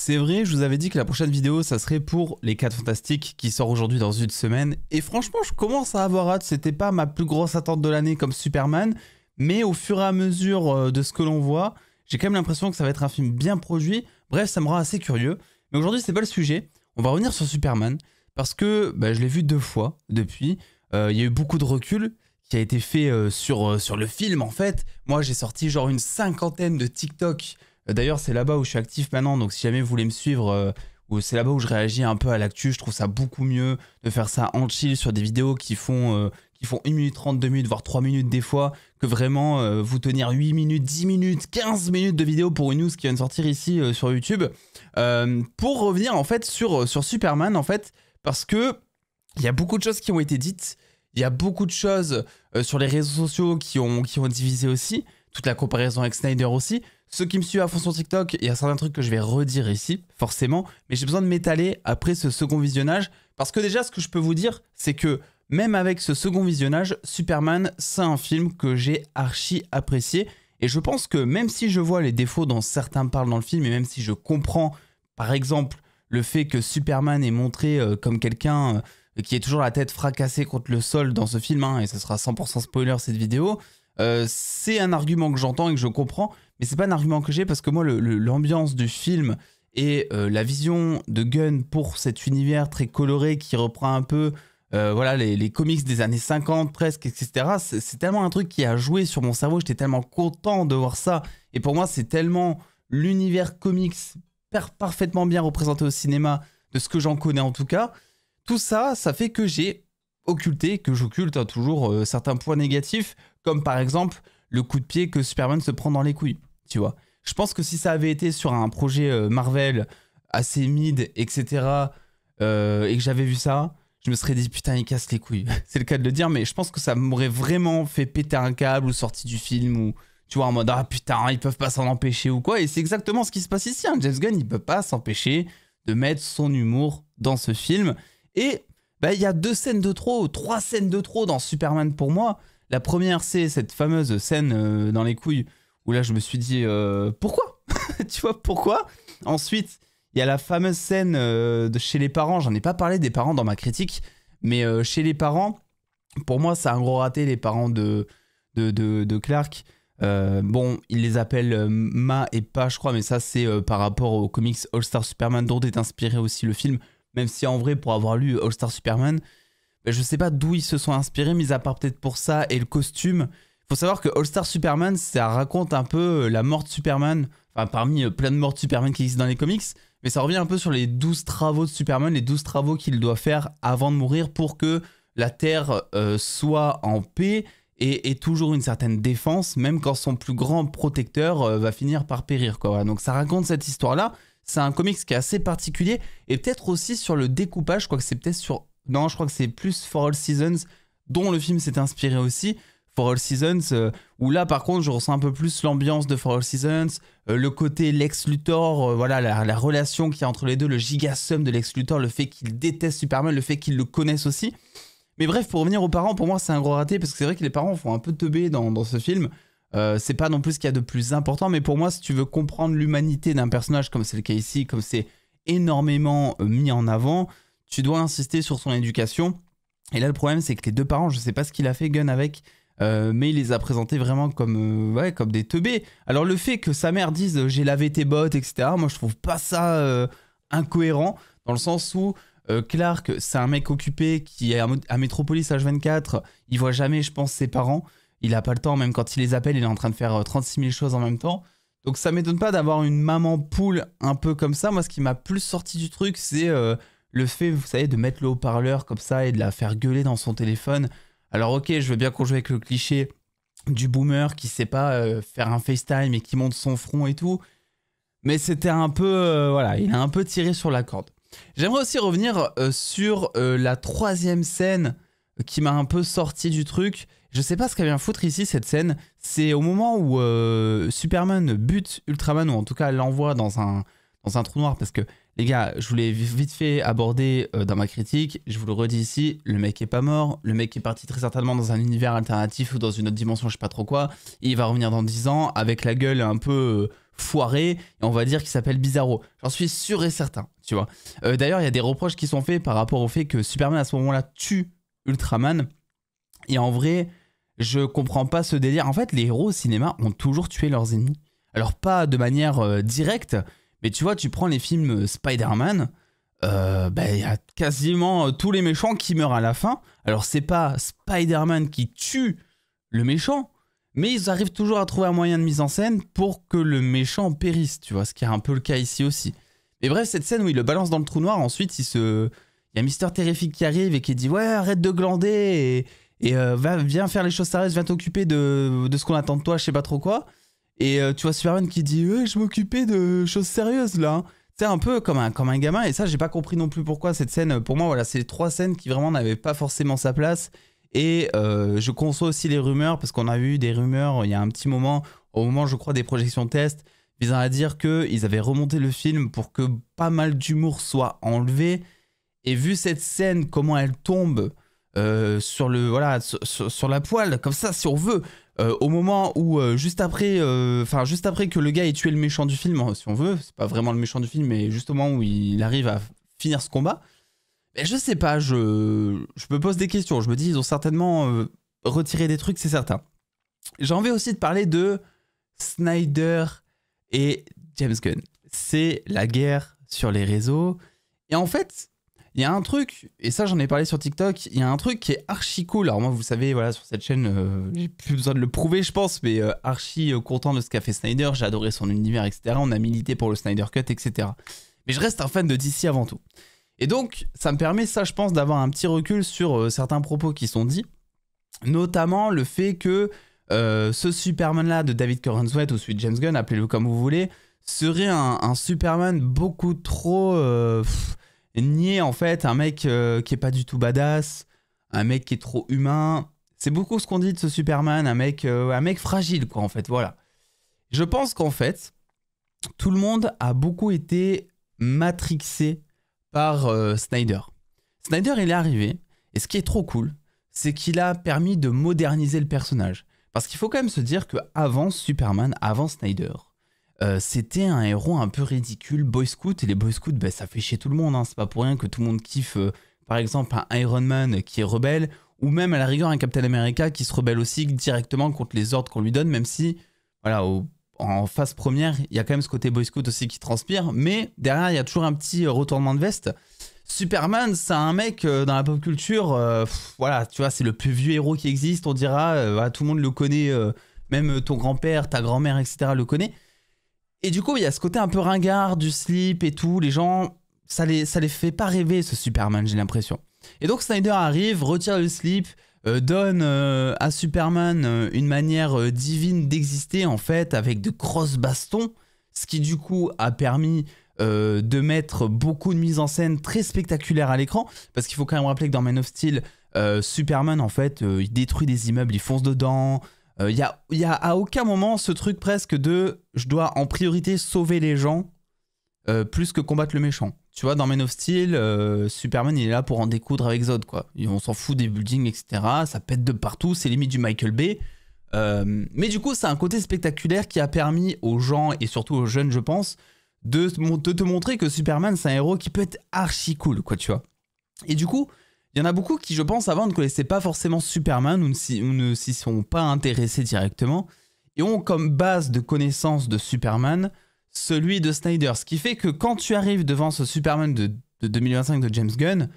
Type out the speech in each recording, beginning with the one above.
C'est vrai, je vous avais dit que la prochaine vidéo, ça serait pour les 4 Fantastiques qui sort aujourd'hui dans une semaine. Et franchement, je commence à avoir hâte. C'était pas ma plus grosse attente de l'année comme Superman. Mais au fur et à mesure de ce que l'on voit, j'ai quand même l'impression que ça va être un film bien produit. Bref, ça me rend assez curieux. Mais aujourd'hui, c'est pas le sujet. On va revenir sur Superman. Parce que je l'ai vu 2 fois depuis. Il y a eu beaucoup de recul qui a été fait sur le film en fait. Moi, j'ai sorti genre une 50aine de TikTok. D'ailleurs, c'est là-bas où je suis actif maintenant, donc si jamais vous voulez me suivre, c'est là-bas où je réagis un peu à l'actu, je trouve ça beaucoup mieux de faire ça en chill sur des vidéos qui font 1 minute 30, 2 minutes, voire 3 minutes des fois, que vraiment vous tenir 8 minutes, 10 minutes, 15 minutes de vidéo pour une news qui vient de sortir ici sur YouTube. Pour revenir en fait sur Superman en fait, parce que il y a beaucoup de choses qui ont été dites, il y a beaucoup de choses sur les réseaux sociaux qui ont divisé aussi, toute la comparaison avec Snyder aussi. Ceux qui me suivent à fond sur TikTok, il y a certains trucs que je vais redire ici, forcément, mais j'ai besoin de m'étaler après ce second visionnage, parce que déjà, ce que je peux vous dire, c'est que même avec ce second visionnage, Superman, c'est un film que j'ai archi apprécié, et je pense que même si je vois les défauts dont certains parlent dans le film, et même si je comprends, par exemple, le fait que Superman est montré comme quelqu'un qui est toujours la tête fracassée contre le sol dans ce film, et ce sera 100% spoiler cette vidéo, c'est un argument que j'entends et que je comprends, mais c'est pas un argument que j'ai parce que moi l'ambiance du film et la vision de Gunn pour cet univers très coloré qui reprend un peu voilà, les comics des années 50 presque, etc. C'est tellement un truc qui a joué sur mon cerveau, j'étais tellement content de voir ça, et pour moi c'est tellement l'univers comics parfaitement bien représenté au cinéma de ce que j'en connais en tout cas. Tout ça, ça fait que j'ai occulté, que j'occulte toujours certains points négatifs, comme par exemple le coup de pied que Superman se prend dans les couilles, tu vois. Je pense que si ça avait été sur un projet Marvel assez mid, etc., et que j'avais vu ça, je me serais dit putain il casse les couilles. C'est le cas de le dire, mais je pense que ça m'aurait vraiment fait péter un câble ou sorti du film, ou tu vois, en mode ah putain ils peuvent pas s'en empêcher ou quoi. Et c'est exactement ce qui se passe ici, hein. James Gunn il peut pas s'empêcher de mettre son humour dans ce film. Et il y a 2 scènes de trop, 3 scènes de trop dans Superman pour moi. La première, c'est cette fameuse scène dans les couilles où là, je me suis dit pourquoi tu vois, pourquoi. Ensuite, il y a la fameuse scène de chez les parents. J'en ai pas parlé des parents dans ma critique, mais chez les parents, pour moi, c'est un gros raté, les parents de Clark. Bon, ils les appellent Ma et Pa, je crois, mais ça, c'est par rapport aux comics All-Star Superman dont est inspiré aussi le film. Même si en vrai, pour avoir lu All-Star Superman, je sais pas d'où ils se sont inspirés, mis à part peut-être pour ça et le costume. Faut savoir que All-Star Superman, ça raconte un peu la mort de Superman, enfin parmi plein de morts de Superman qui existent dans les comics, mais ça revient un peu sur les 12 travaux de Superman, les 12 travaux qu'il doit faire avant de mourir pour que la Terre soit en paix et ait toujours une certaine défense, même quand son plus grand protecteur va finir par périr, quoi. Donc ça raconte cette histoire-là. C'est un comics qui est assez particulier, et peut-être aussi sur le découpage, je crois que c'est peut-être sur... Non, je crois que c'est plus For All Seasons, dont le film s'est inspiré aussi. For All Seasons, où là, par contre, je ressens un peu plus l'ambiance de For All Seasons, le côté Lex Luthor, voilà, la relation qu'il y a entre les deux, le gigasum de Lex Luthor, le fait qu'il déteste Superman, le fait qu'il le connaisse aussi. Mais bref, pour revenir aux parents, pour moi, c'est un gros raté, parce que c'est vrai que les parents font un peu teubé dans ce film. C'est pas non plus ce qu'il y a de plus important, mais pour moi, si tu veux comprendre l'humanité d'un personnage, comme c'est le cas ici, comme c'est énormément mis en avant, tu dois insister sur son éducation. Et là, le problème, c'est que les 2 parents, je sais pas ce qu'il a fait Gunn avec, mais il les a présentés vraiment comme des teubés. Alors, le fait que sa mère dise « j'ai lavé tes bottes », etc., moi, je trouve pas ça incohérent, dans le sens où Clark, c'est un mec occupé qui est à Metropolis H24, il voit jamais, je pense, ses parents. Il a pas le temps, même quand il les appelle, il est en train de faire 36 000 choses en même temps. Donc ça m'étonne pas d'avoir une maman poule un peu comme ça. Moi, ce qui m'a plus sorti du truc, c'est le fait, vous savez, de mettre le haut-parleur comme ça et de la faire gueuler dans son téléphone. Alors ok, je veux bien qu'on joue avec le cliché du boomer qui sait pas faire un FaceTime et qui monte son front et tout. Mais c'était un peu... voilà, il a un peu tiré sur la corde. J'aimerais aussi revenir sur la 3e scène qui m'a un peu sorti du truc. Je sais pas ce qu'elle vient foutre ici, cette scène. C'est au moment où Superman bute Ultraman, ou en tout cas l'envoie dans un trou noir. Parce que, les gars, je vous l'ai vite fait aborder dans ma critique. Je vous le redis ici, le mec est pas mort. Le mec est parti très certainement dans un univers alternatif ou dans une autre dimension, je sais pas trop quoi. Et il va revenir dans 10 ans avec la gueule un peu foiré, et on va dire qu'il s'appelle Bizarro. J'en suis sûr et certain, tu vois. D'ailleurs, il y a des reproches qui sont faits par rapport au fait que Superman à ce moment-là tue Ultraman, et en vrai, je comprends pas ce délire. En fait, les héros au cinéma ont toujours tué leurs ennemis. Alors pas de manière directe, mais tu vois, tu prends les films Spider-Man, y a quasiment tous les méchants qui meurent à la fin. Alors c'est pas Spider-Man qui tue le méchant, mais ils arrivent toujours à trouver un moyen de mise en scène pour que le méchant périsse, tu vois, ce qui est un peu le cas ici aussi. Mais bref, cette scène où il le balance dans le trou noir, ensuite il y a Mister Terrific qui arrive et qui dit ouais, arrête de glander et viens faire les choses sérieuses, viens t'occuper de ce qu'on attend de toi, je sais pas trop quoi. Et tu vois Superman qui dit ouais, je m'occupais de choses sérieuses là. C'est un peu comme un gamin, et ça j'ai pas compris non plus pourquoi cette scène. Pour moi voilà, c'est 3 scènes qui vraiment n'avaient pas forcément sa place. Et je conçois aussi les rumeurs, parce qu'on a eu des rumeurs il y a un petit moment, au moment je crois des projections test, visant à dire qu'ils avaient remonté le film pour que pas mal d'humour soit enlevé. Et vu cette scène, comment elle tombe sur la poêle, comme ça si on veut, au moment où juste après que le gars ait tué le méchant du film, si on veut, c'est pas vraiment le méchant du film, mais juste au moment où il arrive à finir ce combat, et je sais pas, je me pose des questions, je me dis ils ont certainement retiré des trucs, c'est certain. J'ai envie aussi de parler de Snyder et James Gunn. C'est la guerre sur les réseaux, et en fait il y a un truc, et ça j'en ai parlé sur TikTok, il y a un truc qui est archi cool. Alors moi vous savez, voilà, sur cette chaîne, j'ai plus besoin de le prouver je pense, mais archi content de ce qu'a fait Snyder, j'ai adoré son univers, etc. On a milité pour le Snyder Cut, etc. Mais je reste un fan de DC avant tout. Et donc ça me permet, ça je pense, d'avoir un petit recul sur certains propos qui sont dits, notamment le fait que ce Superman-là de David Corenswet ou celui de James Gunn, appelez-le comme vous voulez, serait un Superman beaucoup trop... nier en fait, un mec qui est pas du tout badass, un mec qui est trop humain. C'est beaucoup ce qu'on dit de ce Superman, un mec fragile quoi en fait, voilà. Je pense qu'en fait, tout le monde a beaucoup été matrixé par Snyder. Snyder il est arrivé, et ce qui est trop cool, c'est qu'il a permis de moderniser le personnage. Parce qu'il faut quand même se dire qu'avant Superman, avant Snyder, c'était un héros un peu ridicule, Boy Scout, et les Boy Scouts, ça fait chier tout le monde, hein. C'est pas pour rien que tout le monde kiffe, par exemple, un Iron Man qui est rebelle, ou même à la rigueur un Captain America qui se rebelle aussi directement contre les ordres qu'on lui donne, même si, voilà, en phase première, il y a quand même ce côté Boy Scout aussi qui transpire, mais derrière, il y a toujours un petit retournement de veste. Superman, c'est un mec dans la pop culture, voilà, tu vois, c'est le plus vieux héros qui existe, on dira, voilà, tout le monde le connaît, même ton grand-père, ta grand-mère, etc. le connaît. Et du coup, il y a ce côté un peu ringard du slip et tout. Les gens, ça les fait pas rêver ce Superman, j'ai l'impression. Et donc Snyder arrive, retire le slip, donne à Superman une manière divine d'exister en fait, avec de grosses bastons, ce qui du coup a permis de mettre beaucoup de mise en scène très spectaculaire à l'écran, parce qu'il faut quand même rappeler que dans Man of Steel, Superman en fait, il détruit des immeubles, il fonce dedans. Il y a à aucun moment ce truc presque de je dois en priorité sauver les gens plus que combattre le méchant. Tu vois, dans Man of Steel, Superman il est là pour en découdre avec Zod, quoi. On s'en fout des buildings, etc. Ça pète de partout, c'est limite du Michael Bay. Mais du coup, c'est un côté spectaculaire qui a permis aux gens, et surtout aux jeunes, je pense, de te montrer que Superman, c'est un héros qui peut être archi cool, quoi, tu vois. Et du coup, il y en a beaucoup qui, je pense, avant ne connaissaient pas forcément Superman ou ne s'y sont pas intéressés directement et ont comme base de connaissance de Superman celui de Snyder. Ce qui fait que quand tu arrives devant ce Superman de 2025 de James Gunn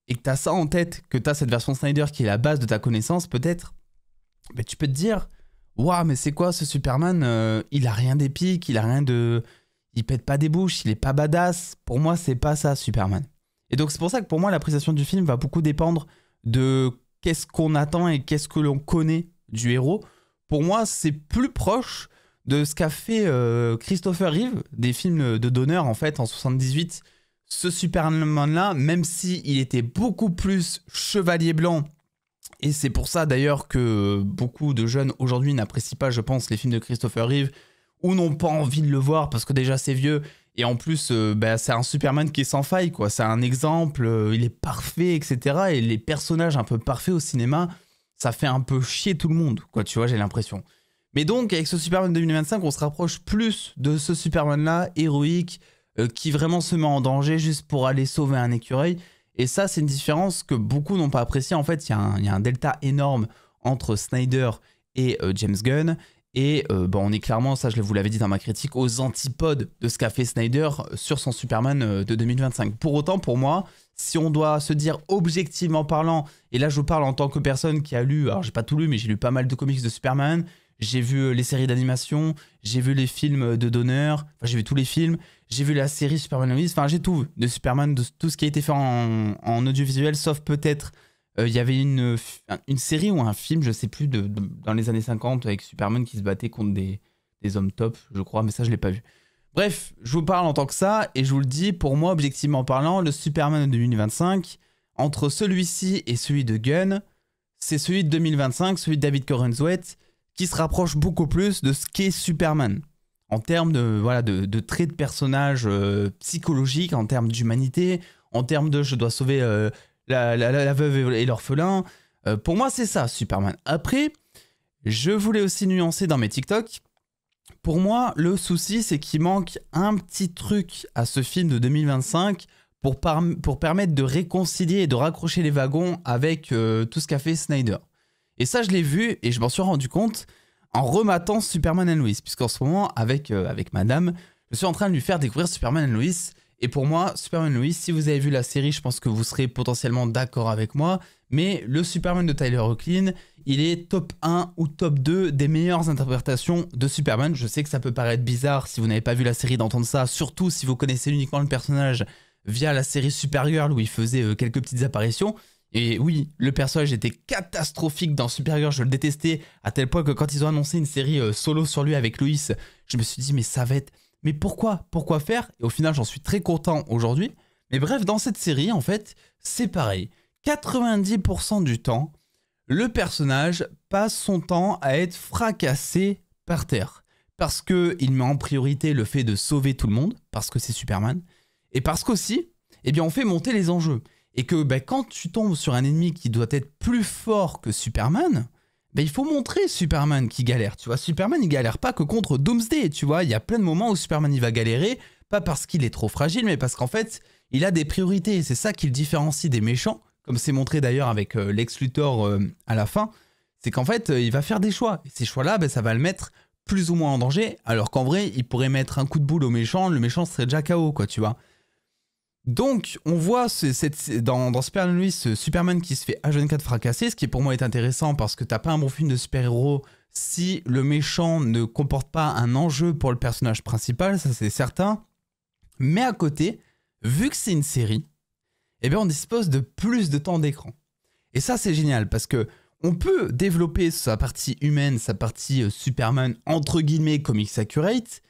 et que tu as ça en tête, que tu as cette version Snyder qui est la base de ta connaissance, peut-être, tu peux te dire « Waouh, mais c'est quoi ce Superman il a rien d'épique, il a rien de... Il pète pas des bouches, il est pas badass. Pour moi, c'est pas ça, Superman. » Et donc c'est pour ça que pour moi l'appréciation du film va beaucoup dépendre de qu'est-ce qu'on attend et qu'est-ce que l'on connaît du héros. Pour moi c'est plus proche de ce qu'a fait Christopher Reeve, des films de Donner en fait en 78. Ce Superman là, même s'il était beaucoup plus chevalier blanc, et c'est pour ça d'ailleurs que beaucoup de jeunes aujourd'hui n'apprécient pas je pense les films de Christopher Reeve ou n'ont pas envie de le voir parce que déjà c'est vieux. Et en plus, c'est un Superman qui est sans faille, quoi. C'est un exemple, il est parfait, etc. Et les personnages un peu parfaits au cinéma, ça fait un peu chier tout le monde, quoi. Tu vois, j'ai l'impression. Mais donc, avec ce Superman 2025, on se rapproche plus de ce Superman-là, héroïque, qui vraiment se met en danger juste pour aller sauver un écureuil. Et ça, c'est une différence que beaucoup n'ont pas appréciée. En fait, il y a un delta énorme entre Snyder et James Gunn. Et bon, on est clairement, ça je vous l'avais dit dans ma critique, aux antipodes de ce qu'a fait Snyder sur son Superman de 2025. Pour autant, pour moi, si on doit se dire objectivement parlant, et là je vous parle en tant que personne qui a lu, alors j'ai pas tout lu, mais j'ai lu pas mal de comics de Superman, j'ai vu les séries d'animation, j'ai vu les films de Donner, enfin j'ai vu tous les films, j'ai vu la série Superman Lois, enfin j'ai tout vu de Superman, de tout ce qui a été fait en audiovisuel, sauf peut-être... Il y avait une série ou un film, je sais plus, dans les années 50 avec Superman qui se battait contre des hommes top, je crois, mais ça je l'ai pas vu. Bref, je vous parle en tant que ça, et je vous le dis, pour moi, objectivement parlant, le Superman de 2025, entre celui-ci et celui de Gunn, c'est celui de 2025, celui de David Corenswet, qui se rapproche beaucoup plus de ce qu'est Superman. En termes de traits de personnage psychologiques, en termes d'humanité, en termes de je dois sauver... La veuve et l'orphelin. Pour moi, c'est ça, Superman. Après, je voulais aussi nuancer dans mes TikTok. Pour moi, le souci, c'est qu'il manque un petit truc à ce film de 2025 pour permettre de réconcilier et de raccrocher les wagons avec tout ce qu'a fait Snyder. Et ça, je l'ai vu et je m'en suis rendu compte en rematant Superman and Lois. Puisqu'en ce moment, avec madame, je suis en train de lui faire découvrir Superman and Lois. Et pour moi, Superman Lois, si vous avez vu la série, je pense que vous serez potentiellement d'accord avec moi. Mais le Superman de Tyler Hoechlin, il est top 1 ou top 2 des meilleures interprétations de Superman. Je sais que ça peut paraître bizarre si vous n'avez pas vu la série d'entendre ça, surtout si vous connaissez uniquement le personnage via la série Supergirl où il faisait quelques petites apparitions. Et oui, le personnage était catastrophique dans Supergirl, je le détestais à tel point que quand ils ont annoncé une série solo sur lui avec Lois, je me suis dit mais ça va être... Mais pourquoi faire? Et au final, j'en suis très content aujourd'hui. Mais bref, dans cette série, en fait, c'est pareil. 90% du temps, le personnage passe son temps à être fracassé par terre. Parce qu'il met en priorité le fait de sauver tout le monde, parce que c'est Superman. Et parce qu'aussi, eh bien, on fait monter les enjeux. Et que quand tu tombes sur un ennemi qui doit être plus fort que Superman... il faut montrer Superman qui galère, tu vois. Superman, il galère pas que contre Doomsday, tu vois. Il y a plein de moments où Superman, il va galérer, pas parce qu'il est trop fragile, mais parce qu'en fait, il a des priorités. Et c'est ça qui le différencie des méchants, comme c'est montré d'ailleurs avec Lex Luthor à la fin. C'est qu'en fait, il va faire des choix. Et ces choix-là, ça va le mettre plus ou moins en danger, alors qu'en vrai, il pourrait mettre un coup de boule au méchant, le méchant serait déjà KO, quoi, tu vois. Donc, on voit dans Superman Lois, ce Superman qui se fait H24 fracasser, ce qui pour moi est intéressant parce que t'as pas un bon film de super-héros si le méchant ne comporte pas un enjeu pour le personnage principal, ça c'est certain. Mais à côté, vu que c'est une série, eh bien on dispose de plus de temps d'écran. Et ça c'est génial parce que on peut développer sa partie humaine, sa partie Superman entre guillemets comics accurate,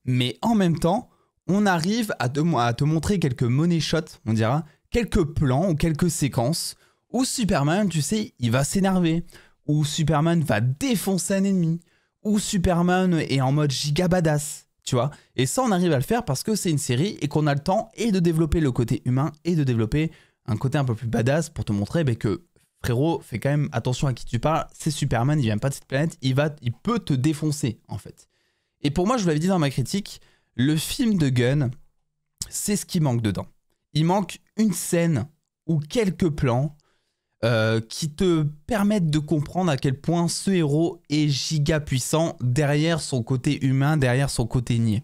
mais en même temps, on arrive à te montrer quelques money shots, on dira, quelques plans ou quelques séquences où Superman, tu sais, il va s'énerver, où Superman va défoncer un ennemi, où Superman est en mode giga badass, tu vois. Et ça, on arrive à le faire parce que c'est une série et qu'on a le temps et de développer le côté humain et de développer un côté un peu plus badass pour te montrer que frérot, fais quand même attention à qui tu parles, c'est Superman, il vient pas de cette planète, il peut te défoncer en fait. Et pour moi, je vous l'avais dit dans ma critique, le film de Gunn, c'est ce qui manque dedans. Il manque une scène ou quelques plans qui te permettent de comprendre à quel point ce héros est giga puissant derrière son côté humain, derrière son côté niais.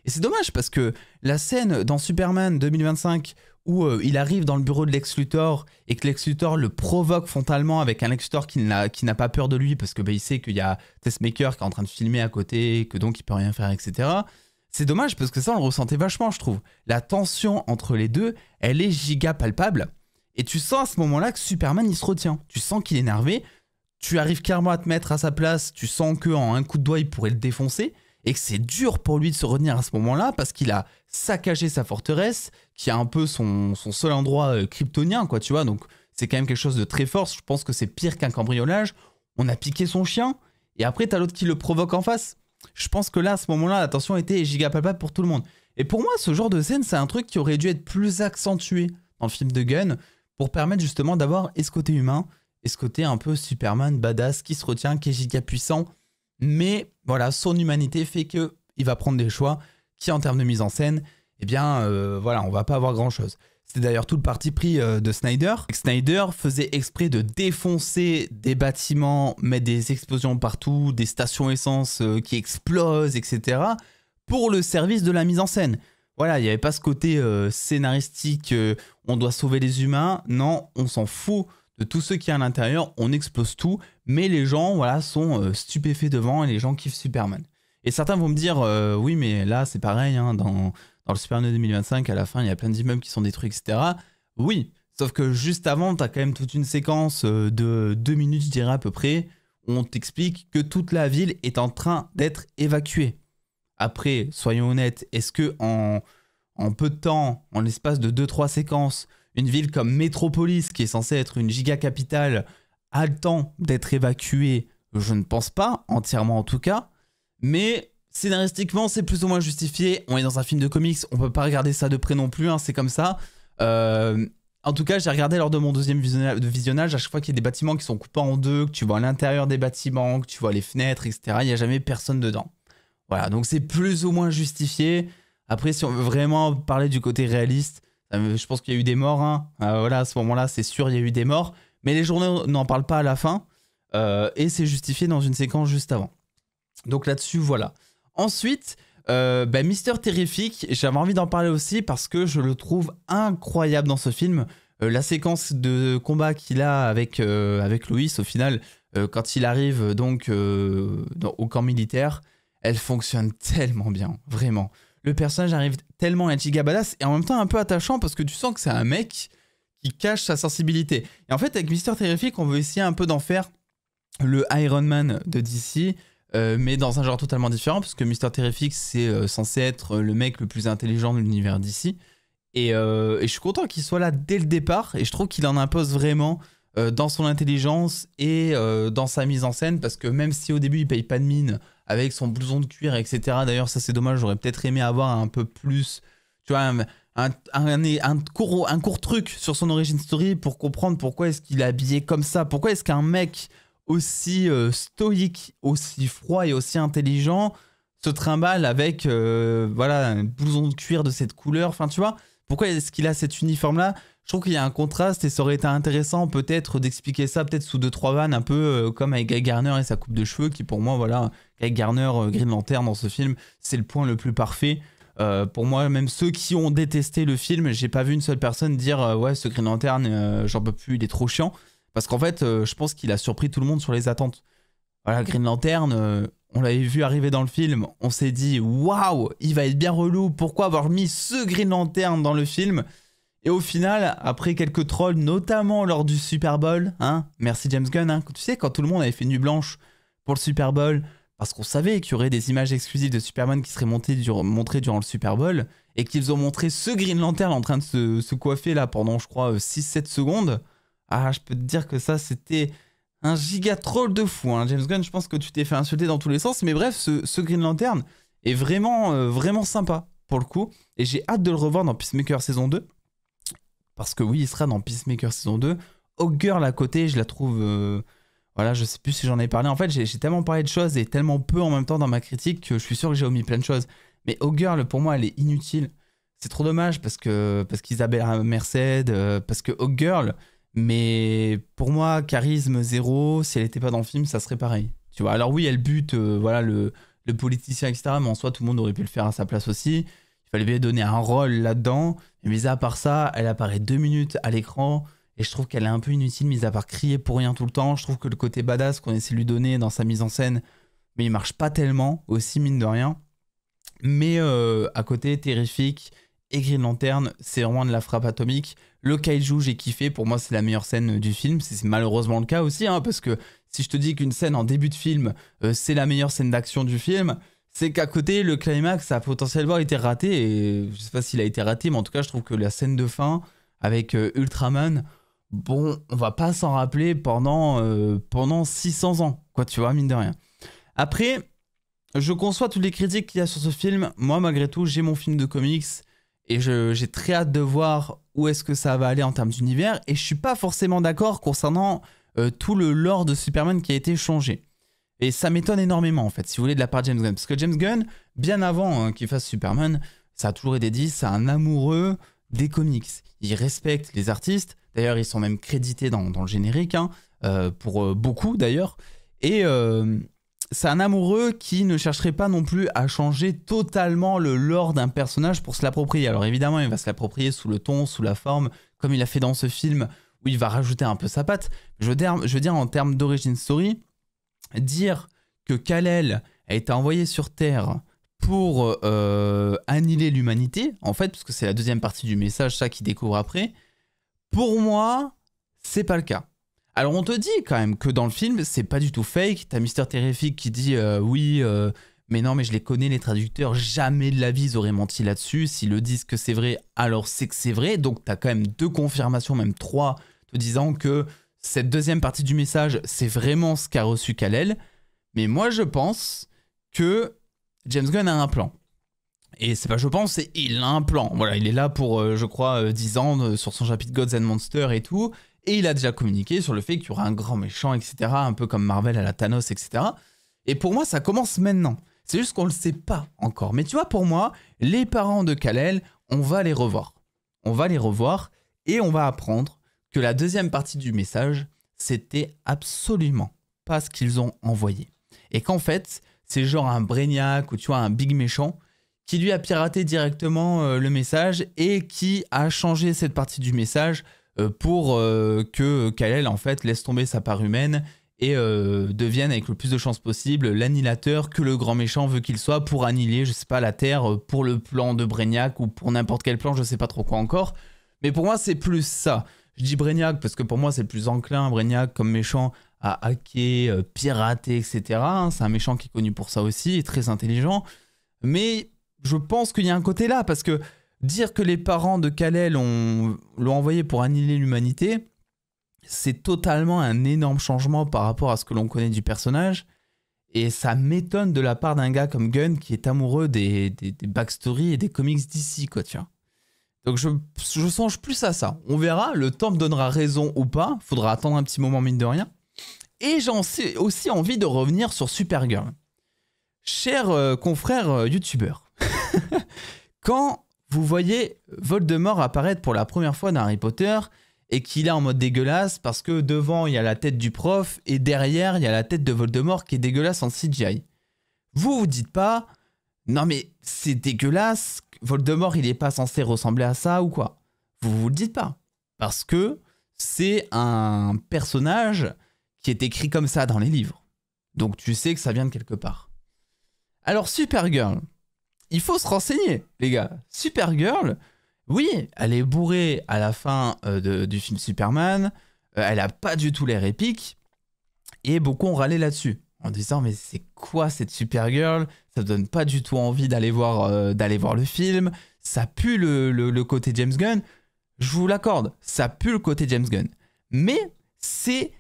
Et c'est dommage parce que la scène dans Superman 2025 où il arrive dans le bureau de Lex Luthor et que Lex Luthor le provoque frontalement avec un Lex Luthor qui n'a pas peur de lui parce que il sait qu'il y a Tessmaker qui est en train de filmer à côté, que donc il peut rien faire, etc. C'est dommage parce que ça, on le ressentait vachement, je trouve. La tension entre les deux, elle est giga palpable. Et tu sens à ce moment-là que Superman, il se retient. Tu sens qu'il est énervé. Tu arrives clairement à te mettre à sa place. Tu sens qu'en un coup de doigt, il pourrait le défoncer. Et que c'est dur pour lui de se retenir à ce moment-là parce qu'il a saccagé sa forteresse, qui est un peu son seul endroit kryptonien, quoi, tu vois. Donc, c'est quand même quelque chose de très fort. Je pense que c'est pire qu'un cambriolage. On a piqué son chien. Et après, t'as l'autre qui le provoque en face. Je pense que là, à ce moment-là, la tension était giga palpable pour tout le monde. Et pour moi, ce genre de scène, c'est un truc qui aurait dû être plus accentué dans le film de Gunn pour permettre justement d'avoir ce côté humain et ce côté un peu Superman badass qui se retient, qui est giga puissant. Mais voilà, son humanité fait qu'il va prendre des choix qui, en termes de mise en scène, eh bien, voilà, on va pas avoir grand-chose. C'était d'ailleurs tout le parti pris de Snyder. Snyder faisait exprès de défoncer des bâtiments, mettre des explosions partout, des stations essence qui explosent, etc. pour le service de la mise en scène. Voilà, il n'y avait pas ce côté scénaristique, on doit sauver les humains. Non, on s'en fout de tous ceux qui sont à l'intérieur, on explose tout. Mais les gens voilà, sont stupéfaits devant et les gens kiffent Superman. Et certains vont me dire, oui, mais là, c'est pareil, hein, dans le Superman 2025, à la fin, il y a plein d'immeubles qui sont détruits, etc. Oui, sauf que juste avant, tu as quand même toute une séquence de 2 minutes, je dirais à peu près, où on t'explique que toute la ville est en train d'être évacuée. Après, soyons honnêtes, est-ce que en peu de temps, en l'espace de 2-3 séquences, une ville comme Metropolis, qui est censée être une giga-capitale, a le temps d'être évacuée? Je ne pense pas, entièrement en tout cas. Mais scénaristiquement, c'est plus ou moins justifié. On est dans un film de comics, on peut pas regarder ça de près non plus, hein, c'est comme ça. En tout cas, j'ai regardé lors de mon deuxième visionnage, à chaque fois qu'il y a des bâtiments qui sont coupés en deux, que tu vois à l'intérieur des bâtiments, que tu vois les fenêtres, etc., il n'y a jamais personne dedans. Voilà, donc c'est plus ou moins justifié. Après, si on veut vraiment parler du côté réaliste, je pense qu'il y a eu des morts. Hein. Voilà, à ce moment-là, c'est sûr, il y a eu des morts. Mais les journaux n'en parlent pas à la fin. Et c'est justifié dans une séquence juste avant. Donc là-dessus, voilà. Ensuite, Mister Terrific, j'avais envie d'en parler aussi parce que je le trouve incroyable dans ce film. La séquence de combat qu'il a avec Lois, au final, quand il arrive donc au camp militaire, elle fonctionne tellement bien, vraiment. Le personnage arrive tellement à être giga badass et en même temps un peu attachant parce que tu sens que c'est un mec qui cache sa sensibilité. Et en fait, avec Mister Terrific, on veut essayer un peu d'en faire le Iron Man de DC, mais dans un genre totalement différent, parce que Mister Terrific, c'est censé être le mec le plus intelligent de l'univers DC. Et je suis content qu'il soit là dès le départ, et je trouve qu'il en impose vraiment dans son intelligence et dans sa mise en scène, parce que même si au début il paye pas de mine avec son blouson de cuir, etc. D'ailleurs, ça c'est dommage, j'aurais peut-être aimé avoir un peu plus, tu vois, un court truc sur son origin story pour comprendre pourquoi est-ce qu'il est habillé comme ça, pourquoi est-ce qu'un mec aussi stoïque, aussi froid et aussi intelligent se trimballe avec voilà, un blouson de cuir de cette couleur. Enfin, tu vois, pourquoi est-ce qu'il a cet uniforme-là? Je trouve qu'il y a un contraste et ça aurait été intéressant peut-être d'expliquer ça peut-être sous 2-3 vannes, un peu comme avec Guy Garner et sa coupe de cheveux, qui pour moi, voilà, Guy Garner, Green Lantern dans ce film, c'est le point le plus parfait. Pour moi, même ceux qui ont détesté le film, j'ai pas vu une seule personne dire ouais, ce Green Lantern, j'en peux plus, il est trop chiant. Parce qu'en fait, je pense qu'il a surpris tout le monde sur les attentes. Voilà, Green Lantern, on l'avait vu arriver dans le film, on s'est dit waouh, il va être bien relou, pourquoi avoir mis ce Green Lantern dans le film? Et au final, après quelques trolls, notamment lors du Super Bowl, hein, merci James Gunn, hein, tu sais, quand tout le monde avait fait nuit blanche pour le Super Bowl, parce qu'on savait qu'il y aurait des images exclusives de Superman qui seraient montrées durant le Super Bowl, et qu'ils ont montré ce Green Lantern en train de se coiffer là pendant, je crois, 6-7 secondes. Ah, je peux te dire que ça, c'était un giga troll de fou. Hein. James Gunn, je pense que tu t'es fait insulter dans tous les sens. Mais bref, ce Green Lantern est vraiment, vraiment sympa, pour le coup. Et j'ai hâte de le revoir dans Peacemaker saison 2. Parce que oui, il sera dans Peacemaker saison 2. Hawkgirl à côté, je la trouve... voilà, je sais plus si j'en ai parlé. En fait, j'ai tellement parlé de choses et tellement peu en même temps dans ma critique que je suis sûr que j'ai omis plein de choses. Mais Hawkgirl, pour moi, elle est inutile. C'est trop dommage parce qu'Isabella Merced, parce que Hawkgirl... Mais pour moi, charisme zéro, si elle n'était pas dans le film, ça serait pareil. Tu vois, alors oui, elle bute voilà, le politicien, etc. Mais en soi, tout le monde aurait pu le faire à sa place aussi. Il fallait bien donner un rôle là-dedans. Mais mis à part ça, elle apparaît 2 minutes à l'écran. Et je trouve qu'elle est un peu inutile, mis à part crier pour rien tout le temps. Je trouve que le côté badass qu'on essaie de lui donner dans sa mise en scène, mais il marche pas tellement, aussi mine de rien. Mais à côté, Terrific et Green Lantern, c'est vraiment de la frappe atomique. Le kaiju, j'ai kiffé. Pour moi, c'est la meilleure scène du film. C'est malheureusement le cas aussi, hein, parce que si je te dis qu'une scène en début de film, c'est la meilleure scène d'action du film, c'est qu'à côté, le climax a potentiellement été raté. Et je sais pas s'il a été raté, mais en tout cas, je trouve que la scène de fin avec Ultraman, bon, on va pas s'en rappeler pendant 600 ans, quoi, tu vois, mine de rien. Après, je conçois toutes les critiques qu'il y a sur ce film. Moi, malgré tout, j'ai mon film de comics. Et j'ai très hâte de voir où est-ce que ça va aller en termes d'univers. Et je suis pas forcément d'accord concernant tout le lore de Superman qui a été changé. Et ça m'étonne énormément en fait, si vous voulez, de la part de James Gunn. Parce que James Gunn, bien avant qu'il fasse Superman, ça a toujours été dit, c'est un amoureux des comics. Il respecte les artistes. D'ailleurs, ils sont même crédités dans le générique, hein, pour beaucoup d'ailleurs. Et c'est un amoureux qui ne chercherait pas non plus à changer totalement le lore d'un personnage pour se l'approprier. Alors évidemment, il va se l'approprier sous le ton, sous la forme, comme il a fait dans ce film, où il va rajouter un peu sa patte. Je veux dire en termes d'origin story, dire que Kal-El a été envoyé sur Terre pour annihiler l'humanité, en fait, parce que c'est la deuxième partie du message, ça qu'il découvre après, pour moi, c'est pas le cas. Alors on te dit quand même que dans le film, c'est pas du tout fake. T'as Mister Terrific qui dit oui, mais non, mais je les connais les traducteurs, jamais de la vie ils auraient menti là-dessus. S'ils le disent que c'est vrai, alors c'est que c'est vrai. Donc t'as quand même 2 confirmations, même 3, te disant que cette deuxième partie du message, c'est vraiment ce qu'a reçu Kal-El. Mais moi je pense que James Gunn a un plan. Et c'est pas je pense, c'est il a un plan. Voilà, il est là pour, je crois, 10 ans sur son chapitre Gods and Monsters et tout. Et il a déjà communiqué sur le fait qu'il y aura un grand méchant, etc. Un peu comme Marvel à la Thanos, etc. Et pour moi, ça commence maintenant. C'est juste qu'on ne le sait pas encore. Mais tu vois, pour moi, les parents de Kal-El, on va les revoir. On va les revoir et on va apprendre que la deuxième partie du message, c'était absolument pas ce qu'ils ont envoyé. Et qu'en fait, c'est genre un Brainiac ou tu vois, un big méchant qui lui a piraté directement le message et qui a changé cette partie du message pour que Kal-El en fait laisse tomber sa part humaine et devienne avec le plus de chances possible l'annihilateur que le grand méchant veut qu'il soit pour annihiler, je sais pas, la Terre pour le plan de Brainiac ou pour n'importe quel plan, je sais pas trop quoi encore. Mais pour moi, c'est plus ça. Je dis Brainiac parce que pour moi, c'est le plus enclin, Brainiac comme méchant, à hacker, pirater, etc. C'est un méchant qui est connu pour ça aussi, très intelligent. Mais je pense qu'il y a un côté là parce que dire que les parents de Kal-El l'ont envoyé pour annihiler l'humanité, c'est totalement un énorme changement par rapport à ce que l'on connaît du personnage. Et ça m'étonne de la part d'un gars comme Gunn qui est amoureux des backstories et des comics d'ici, quoi, tu vois. Donc je songe plus à ça. On verra, le temps me donnera raison ou pas. Faudra attendre un petit moment, mine de rien. Et j'en ai aussi envie de revenir sur Supergirl. Cher confrère youtubeur, quand vous voyez Voldemort apparaître pour la première fois dans Harry Potter et qu'il est en mode dégueulasse parce que devant il y a la tête du prof et derrière il y a la tête de Voldemort qui est dégueulasse en CGI. Vous vous dites pas non mais c'est dégueulasse, Voldemort il est pas censé ressembler à ça ou quoi? Vous vous le dites pas parce que c'est un personnage qui est écrit comme ça dans les livres. Donc tu sais que ça vient de quelque part. Alors Supergirl, il faut se renseigner, les gars. Supergirl, oui, elle est bourrée à la fin du film Superman. Elle a pas du tout l'air épique. Et beaucoup ont râlé là-dessus. En disant, mais c'est quoi cette Supergirl? Ça ne donne pas du tout envie d'aller voir le film. Ça pue le côté James Gunn. Je vous l'accorde, ça pue le côté James Gunn. Mais c'est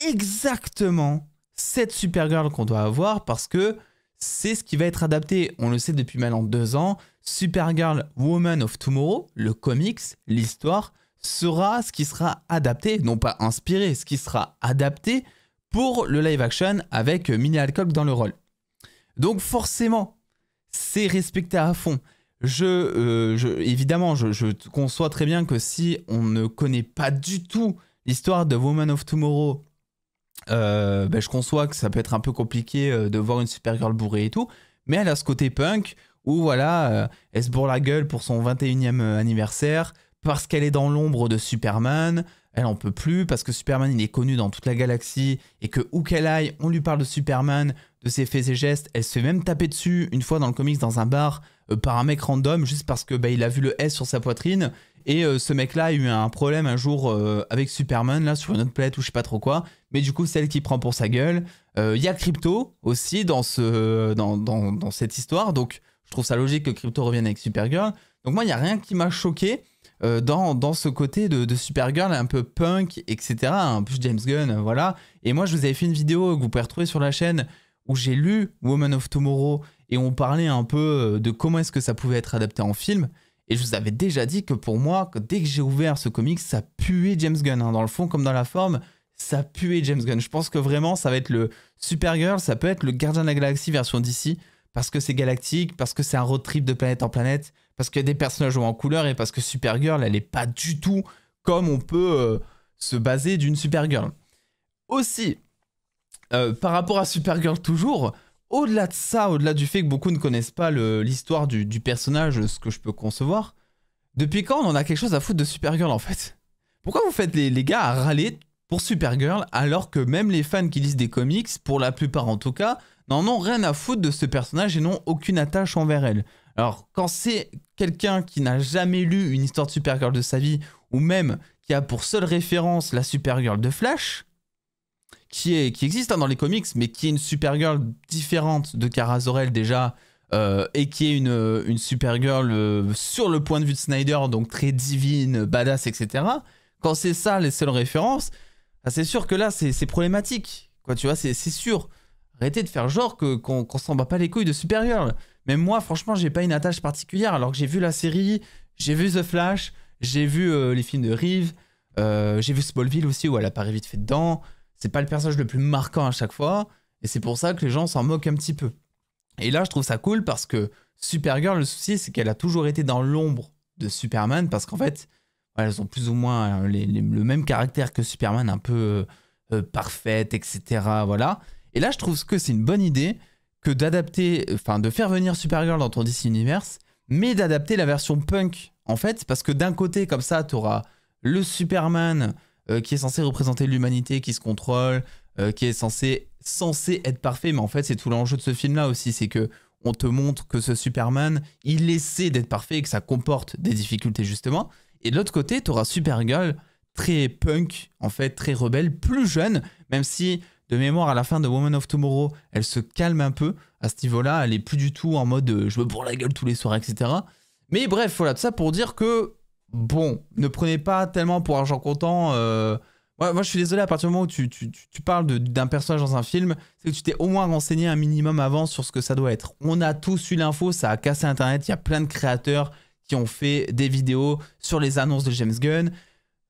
exactement cette Supergirl qu'on doit avoir parce que c'est ce qui va être adapté, on le sait depuis maintenant 2 ans, Supergirl Woman of Tomorrow, le comics, l'histoire, sera ce qui sera adapté, non pas inspiré, ce qui sera adapté pour le live action avec Millie Alcock dans le rôle. Donc forcément, c'est respecté à fond. Évidemment, je conçois très bien que si on ne connaît pas du tout l'histoire de Woman of Tomorrow, je conçois que ça peut être un peu compliqué de voir une Supergirl bourrée et tout, mais elle a ce côté punk où voilà, elle se bourre la gueule pour son 21e anniversaire parce qu'elle est dans l'ombre de Superman, elle en peut plus parce que Superman il est connu dans toute la galaxie et que où qu'elle aille, on lui parle de Superman, de ses faits et gestes, elle se fait même taper dessus une fois dans le comics dans un bar par un mec random juste parce que il a vu le S sur sa poitrine. Et ce mec-là a eu un problème un jour avec Superman, là, sur une autre planète ou je sais pas trop quoi. Mais du coup, c'est elle qui prend pour sa gueule. Il y a Krypto aussi dans cette histoire. Donc, je trouve ça logique que Krypto revienne avec Supergirl. Donc moi, il n'y a rien qui m'a choqué dans ce côté de Supergirl un peu punk, etc. Un peu James Gunn, voilà. Et moi, je vous avais fait une vidéo que vous pouvez retrouver sur la chaîne où j'ai lu Woman of Tomorrow et on parlait un peu de comment est-ce que ça pouvait être adapté en film. Et je vous avais déjà dit que pour moi, dès que j'ai ouvert ce comic, ça puait James Gunn. Hein, dans le fond comme dans la forme, ça pue James Gunn. Je pense que vraiment, ça va être le Supergirl, ça peut être le Gardien de la Galaxie version DC, parce que c'est galactique, parce que c'est un road trip de planète en planète, parce qu'il y a des personnages en couleur, et parce que Supergirl, elle est pas du tout comme on peut se baser d'une Supergirl. Aussi, par rapport à Supergirl toujours, au-delà de ça, au-delà du fait que beaucoup ne connaissent pas l'histoire du personnage, ce que je peux concevoir, depuis quand on en a quelque chose à foutre de Supergirl en fait? Pourquoi vous faites les gars à râler pour Supergirl alors que même les fans qui lisent des comics, pour la plupart en tout cas, n'en ont rien à foutre de ce personnage et n'ont aucune attache envers elle? Alors quand c'est quelqu'un qui n'a jamais lu une histoire de Supergirl de sa vie, ou même qui a pour seule référence la Supergirl de Flash, qui existe dans les comics, mais qui est une Supergirl différente de Kara Zor-El déjà, et qui est une Supergirl sur le point de vue de Snyder, donc très divine, badass, etc. Quand c'est ça les seules références, c'est sûr que là c'est problématique, quoi, tu vois, c'est sûr. Arrêtez de faire genre qu'on s'en bat pas les couilles de Supergirl. Même moi, franchement, j'ai pas une attache particulière, alors que j'ai vu la série, j'ai vu The Flash, j'ai vu les films de Reeve, j'ai vu Smallville aussi où elle apparaît vite fait dedans. C'est pas le personnage le plus marquant à chaque fois, et c'est pour ça que les gens s'en moquent un petit peu. Et là, je trouve ça cool parce que Supergirl, le souci, c'est qu'elle a toujours été dans l'ombre de Superman, parce qu'en fait, elles ont plus ou moins le même caractère que Superman, un peu parfaite, etc. Voilà. Et là, je trouve que c'est une bonne idée que d'adapter, enfin, de faire venir Supergirl dans ton DC Universe, mais d'adapter la version punk, en fait, parce que d'un côté, comme ça, tu auras le Superman qui est censé représenter l'humanité, qui se contrôle, qui est censé être parfait, mais en fait c'est tout l'enjeu de ce film-là aussi, c'est que on te montre que ce Superman, il essaie d'être parfait et que ça comporte des difficultés justement. Et de l'autre côté, tu auras Supergirl très punk, en fait très rebelle, plus jeune, même si de mémoire à la fin de Woman of Tomorrow, elle se calme un peu à ce niveau-là, elle est plus du tout en mode je me bourre la gueule tous les soirs, etc. Mais bref, voilà, tout ça pour dire que bon, ne prenez pas tellement pour argent comptant. Moi, je suis désolé, à partir du moment où tu parles d'un personnage dans un film, c'est que tu t'es au moins renseigné un minimum avant sur ce que ça doit être. On a tous eu l'info, ça a cassé Internet. Il y a plein de créateurs qui ont fait des vidéos sur les annonces de James Gunn.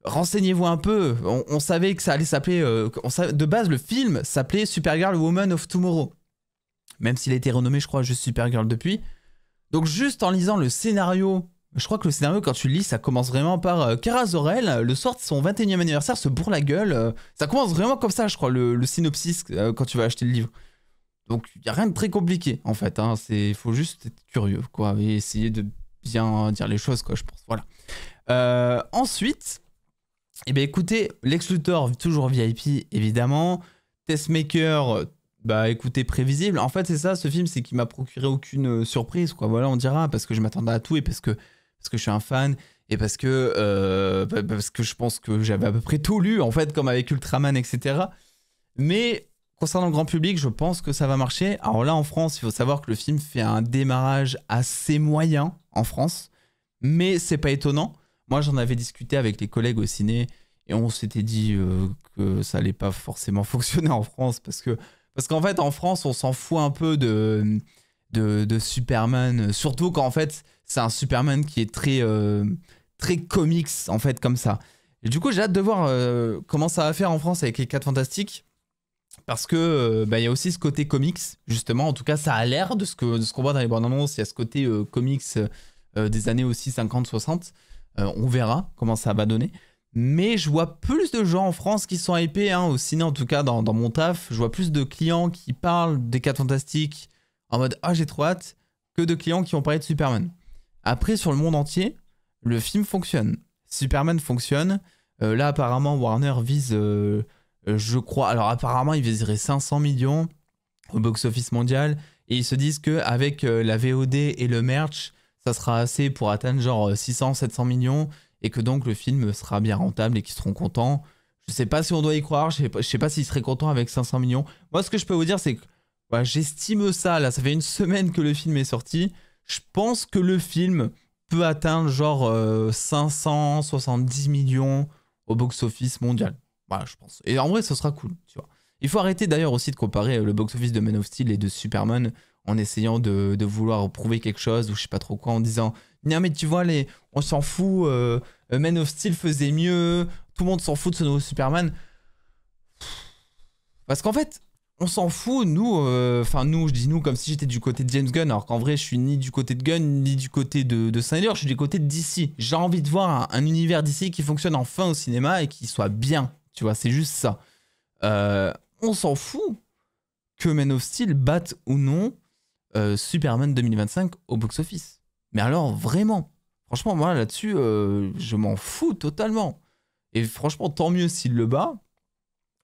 Renseignez-vous un peu. On savait que ça allait s'appeler... de base, le film s'appelait Supergirl Woman of Tomorrow. Même s'il a été renommé, je crois, juste Supergirl depuis. Donc juste en lisant le scénario... Je crois que le scénario, quand tu le lis, ça commence vraiment par Kara Zor-El, le soir de son 21e anniversaire, se bourre la gueule. Ça commence vraiment comme ça, je crois, le synopsis, quand tu vas acheter le livre. Donc, il n'y a rien de très compliqué, en fait. Il faut juste être curieux, quoi, et essayer de bien dire les choses, quoi, je pense. Voilà. Ensuite, eh bien, écoutez, Lex Luthor, toujours VIP, évidemment. Testmaker, bah, écoutez, prévisible. En fait, c'est ça, ce film, c'est qu'il m'a procuré aucune surprise, quoi. Voilà, on dira, parce que je m'attendais à tout et parce que je suis un fan et parce que je pense que j'avais à peu près tout lu, en fait, comme avec Ultraman, etc. Mais concernant le grand public, je pense que ça va marcher. Alors là, en France, il faut savoir que le film fait un démarrage assez moyen en France, mais c'est pas étonnant. Moi, j'en avais discuté avec les collègues au ciné et on s'était dit que ça allait pas forcément fonctionner en France parce qu'en fait, en France, on s'en fout un peu de Superman, surtout quand en fait c'est un Superman qui est très comics en fait comme ça. Et du coup j'ai hâte de voir comment ça va faire en France avec les 4 Fantastiques, parce que y a aussi ce côté comics justement, en tout cas ça a l'air de ce qu'on voit dans les bandes annonces, il y a ce côté comics des années aussi 50-60, on verra comment ça va donner. Mais je vois plus de gens en France qui sont hypés, au ciné en tout cas dans mon taf, je vois plus de clients qui parlent des 4 Fantastiques en mode « Ah, j'ai trop hâte » que de clients qui ont parlé de Superman. Après, sur le monde entier, le film fonctionne. Superman fonctionne. Là, apparemment, Warner vise, je crois... Alors, apparemment, il viserait 500 millions au box-office mondial. Et ils se disent qu'avec la VOD et le merch, ça sera assez pour atteindre genre 600-700 millions. Et que donc, le film sera bien rentable et qu'ils seront contents. Je sais pas si on doit y croire. Je sais pas s'ils seraient contents avec 500 millions. Moi, ce que je peux vous dire, c'est que j'estime ça, là, ça fait une semaine que le film est sorti. Je pense que le film peut atteindre genre 570 millions au box-office mondial. Voilà, je pense. Et en vrai, ce sera cool, tu vois. Il faut arrêter d'ailleurs aussi de comparer le box-office de Man of Steel et de Superman en essayant de vouloir prouver quelque chose ou je sais pas trop quoi, en disant « Non mais tu vois, on s'en fout, Man of Steel faisait mieux, tout le monde s'en fout de ce nouveau Superman ». Parce qu'en fait, on s'en fout, nous, enfin nous, je dis nous comme si j'étais du côté de James Gunn, alors qu'en vrai, je suis ni du côté de Gunn, ni du côté de Snyder, je suis du côté de DC. J'ai envie de voir un univers DC qui fonctionne enfin au cinéma et qui soit bien, tu vois, c'est juste ça. On s'en fout que Man of Steel batte ou non Superman 2025 au box-office. Mais alors, vraiment, franchement, moi, là-dessus, je m'en fous totalement. Et franchement, tant mieux s'il le bat.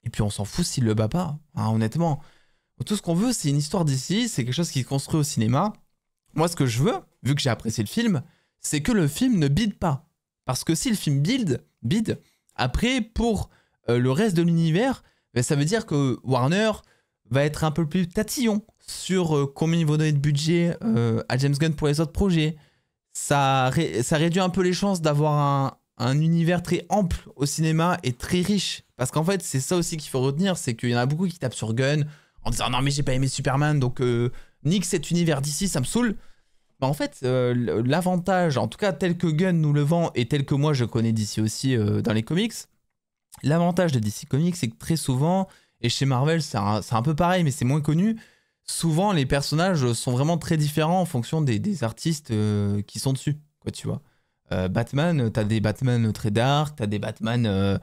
Et puis, on s'en fout s'il le bat pas, hein, honnêtement. Tout ce qu'on veut, c'est une histoire d'ici, c'est quelque chose qui se construit au cinéma. Moi, ce que je veux, vu que j'ai apprécié le film, c'est que le film ne bide pas. Parce que si le film bide, après, pour le reste de l'univers, ben, ça veut dire que Warner va être un peu plus tatillon sur combien il va donner de budget à James Gunn pour les autres projets. Ça réduit un peu les chances d'avoir un univers très ample au cinéma et très riche. Parce qu'en fait, c'est ça aussi qu'il faut retenir, c'est qu'il y en a beaucoup qui tapent sur Gunn en disant « Non mais j'ai pas aimé Superman, donc nique cet univers d'ici, ça me saoule ». Bah en fait, l'avantage, en tout cas tel que Gunn nous le vend et tel que moi je connais d'ici aussi dans les comics, l'avantage de DC Comics, c'est que très souvent, et chez Marvel c'est un peu pareil mais c'est moins connu, souvent les personnages sont vraiment très différents en fonction des artistes qui sont dessus, quoi, tu vois. Batman, t'as des Batman très dark, t'as des Batman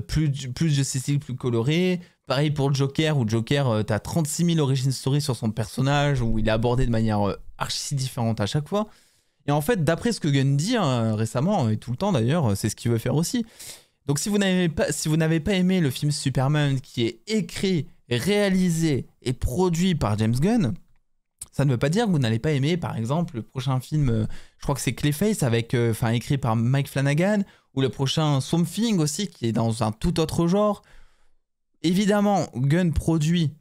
plus de ces styles plus colorés. Pareil pour le Joker, où Joker, t'as 36 000 origin stories sur son personnage, où il est abordé de manière archi différente à chaque fois. Et en fait, d'après ce que Gunn dit récemment, et tout le temps d'ailleurs, c'est ce qu'il veut faire aussi. Donc si vous n'avez pas aimé le film Superman, qui est écrit, réalisé et produit par James Gunn, ça ne veut pas dire que vous n'allez pas aimer, par exemple, le prochain film, je crois que c'est Clayface, écrit par Mike Flanagan, ou le prochain Swamp Thing aussi, qui est dans un tout autre genre. Évidemment, Gunn produit.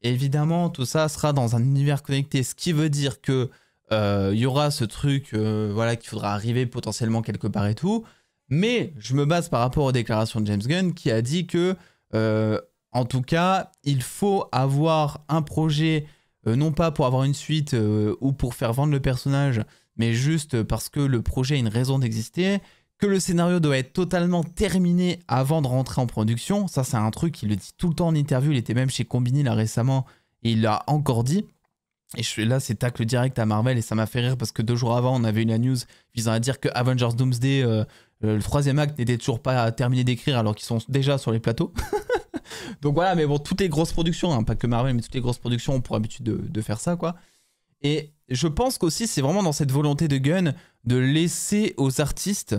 Évidemment, tout ça sera dans un univers connecté, ce qui veut dire que y aura ce truc voilà, qu'il faudra arriver potentiellement quelque part et tout. Mais je me base par rapport aux déclarations de James Gunn, qui a dit que, en tout cas, il faut avoir un projet... non pas pour avoir une suite ou pour faire vendre le personnage, mais juste parce que le projet a une raison d'exister, que le scénario doit être totalement terminé avant de rentrer en production. Ça, c'est un truc qu'il le dit tout le temps en interview. Il était même chez Combini là récemment et il l'a encore dit. Et là, c'est tacle direct à Marvel et ça m'a fait rire parce que 2 jours avant, on avait eu la news visant à dire que Avengers Doomsday, le 3e acte, n'était toujours pas terminé d'écrire alors qu'ils sont déjà sur les plateaux. Donc voilà, mais bon, toutes les grosses productions, hein, pas que Marvel, mais toutes les grosses productions ont pour habitude de faire ça, quoi. Et je pense qu'aussi, c'est vraiment dans cette volonté de Gunn de laisser aux artistes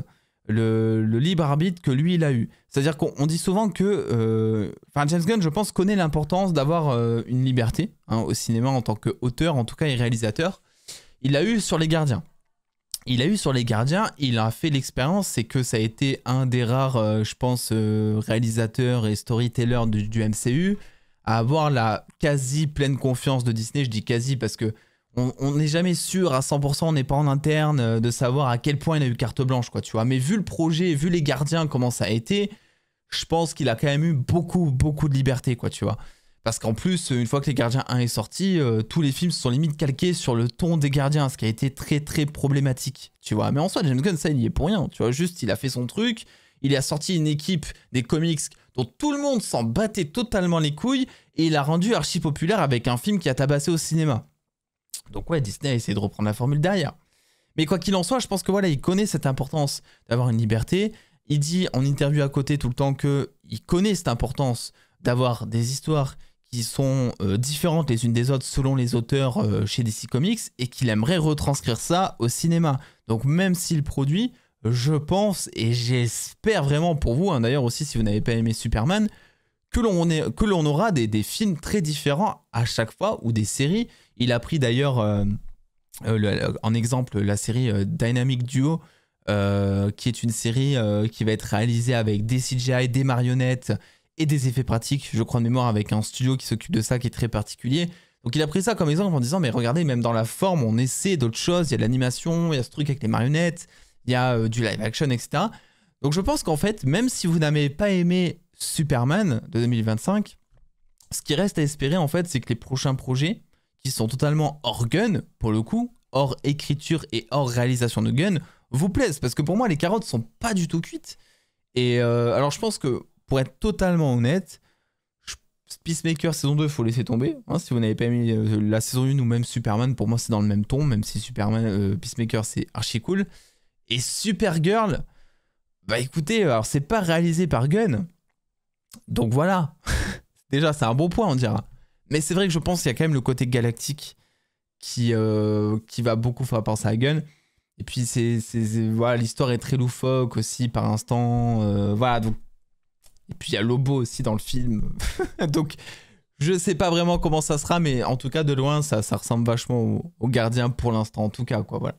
le libre arbitre que lui, il a eu. C'est-à-dire qu'on dit souvent que... James Gunn, je pense, connaît l'importance d'avoir une liberté hein, au cinéma en tant qu'auteur, en tout cas, et réalisateur. Il l'a eu sur Les Gardiens. Il a fait l'expérience, c'est que ça a été un des rares, je pense, réalisateurs et storytellers du MCU à avoir la quasi pleine confiance de Disney. Je dis quasi parce que on n'est jamais sûr à 100%, on n'est pas en interne, de savoir à quel point il a eu carte blanche, quoi, tu vois. Mais vu le projet, vu Les Gardiens, comment ça a été, je pense qu'il a quand même eu beaucoup de liberté, quoi, tu vois. Parce qu'en plus, une fois que Les Gardiens 1 est sorti, tous les films se sont limite calqués sur le ton des Gardiens, ce qui a été très problématique, tu vois. Mais en soi, James Gunn, ça, il y est pour rien, tu vois. Juste, il a fait son truc, il a sorti une équipe des comics dont tout le monde s'en battait totalement les couilles, et il a rendu archi populaire avec un film qui a tabassé au cinéma. Donc ouais, Disney a essayé de reprendre la formule derrière. Mais quoi qu'il en soit, je pense que voilà, il connaît cette importance d'avoir une liberté. Il dit en interview à côté tout le temps qu'il connaît cette importance d'avoir des histoires qui sont différentes les unes des autres selon les auteurs chez DC Comics et qu'il aimerait retranscrire ça au cinéma. Donc même s'il produit, je pense et j'espère vraiment pour vous, hein, d'ailleurs aussi si vous n'avez pas aimé Superman, que l'on aura des films très différents à chaque fois ou des séries. Il a pris d'ailleurs en exemple la série Dynamic Duo qui est une série qui va être réalisée avec des CGI, des marionnettes et des effets pratiques, je crois de mémoire, avec un studio qui s'occupe de ça, qui est très particulier. Donc il a pris ça comme exemple en disant, mais regardez, même dans la forme, on essaie d'autres choses, il y a de l'animation, il y a ce truc avec les marionnettes, il y a du live action, etc. Donc je pense qu'en fait, même si vous n'avez pas aimé Superman de 2025, ce qui reste à espérer, en fait, c'est que les prochains projets, qui sont totalement hors Gunn, pour le coup, hors écriture et hors réalisation de Gunn, vous plaisent. Parce que pour moi, les carottes sont pas du tout cuites. Et alors je pense que, pour être totalement honnête, Peacemaker saison 2, faut laisser tomber. Hein, si vous n'avez pas aimé la saison 1 ou même Superman, pour moi c'est dans le même ton, même si Superman, Peacemaker c'est archi cool. Et Supergirl, bah écoutez, alors c'est pas réalisé par Gunn, donc voilà. Déjà c'est un bon point on dira. Mais c'est vrai que je pense qu'il y a quand même le côté galactique qui va beaucoup faire penser à Gunn. Et puis voilà, l'histoire est très loufoque aussi par instant. Voilà, donc. Et puis il y a Lobo aussi dans le film. Donc je sais pas vraiment comment ça sera, mais en tout cas de loin ça ressemble vachement au Gardien pour l'instant en tout cas quoi, voilà.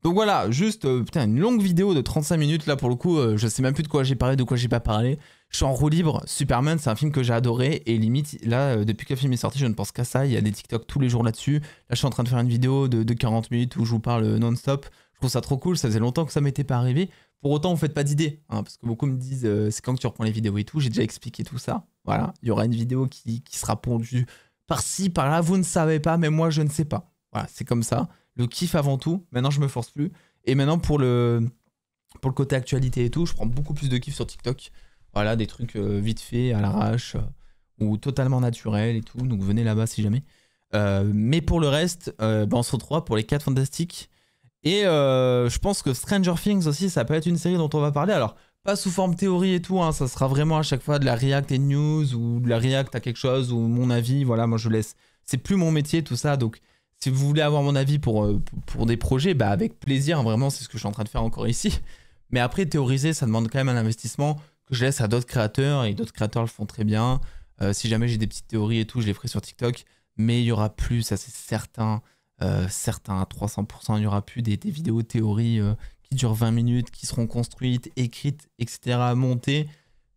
Donc voilà, juste putain, une longue vidéo de 35 minutes là pour le coup, je sais même plus de quoi j'ai parlé, de quoi j'ai pas parlé. Je suis en roue libre. Superman c'est un film que j'ai adoré et limite là depuis que le film est sorti je ne pense qu'à ça, il y a des TikTok tous les jours là-dessus. Là je suis en train de faire une vidéo de 40 minutes où je vous parle non-stop. Je trouve ça trop cool, ça faisait longtemps que ça m'était pas arrivé. Pour autant, vous faites pas d'idée, hein, parce que beaucoup me disent c'est quand que tu reprends les vidéos et tout. J'ai déjà expliqué tout ça. Voilà, il y aura une vidéo qui sera pondue par-ci, par-là. Vous ne savez pas, mais moi je ne sais pas. Voilà, c'est comme ça. Le kiff avant tout. Maintenant, je me force plus. Et maintenant, pour le côté actualité et tout, je prends beaucoup plus de kiff sur TikTok. Voilà, des trucs vite fait, à l'arrache, ou totalement naturels et tout. Donc venez là-bas si jamais. Mais pour le reste, on se retrouvera pour les 4 fantastiques. Et je pense que Stranger Things aussi, ça peut être une série dont on va parler. Alors, pas sous forme théorie et tout, hein, ça sera vraiment à chaque fois de la react et news ou de la react à quelque chose ou mon avis. Voilà, moi je laisse. C'est plus mon métier tout ça, donc si vous voulez avoir mon avis pour des projets, bah avec plaisir, hein, vraiment, c'est ce que je suis en train de faire encore ici. Mais après, théoriser, ça demande quand même un investissement que je laisse à d'autres créateurs et d'autres créateurs le font très bien. Si jamais j'ai des petites théories et tout, je les ferai sur TikTok. Mais il y aura plus, ça c'est certain. Certains à 300%, il n'y aura plus des vidéos théories qui durent 20 minutes, qui seront construites, écrites, etc., montées,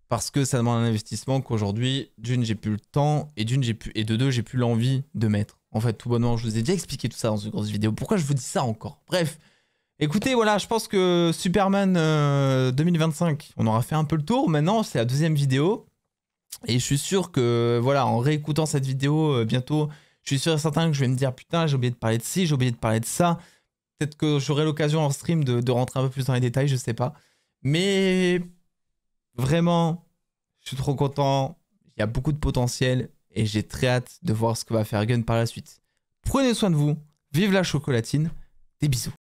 parce que ça demande un investissement qu'aujourd'hui, d'une, j'ai plus le temps, et de deux, j'ai plus l'envie de mettre. En fait, tout bonnement, je vous ai déjà expliqué tout ça dans une grosse vidéo. Pourquoi je vous dis ça encore? Bref, écoutez, voilà, je pense que Superman 2025, on aura fait un peu le tour. Maintenant, c'est la deuxième vidéo, et je suis sûr que, voilà, en réécoutant cette vidéo bientôt, je suis sûr et certain que je vais me dire putain j'ai oublié de parler de ci, j'ai oublié de parler de ça. Peut-être que j'aurai l'occasion en stream de rentrer un peu plus dans les détails, je sais pas. Mais vraiment, je suis trop content. Il y a beaucoup de potentiel et j'ai très hâte de voir ce que va faire Gunn par la suite. Prenez soin de vous, vive la chocolatine, des bisous.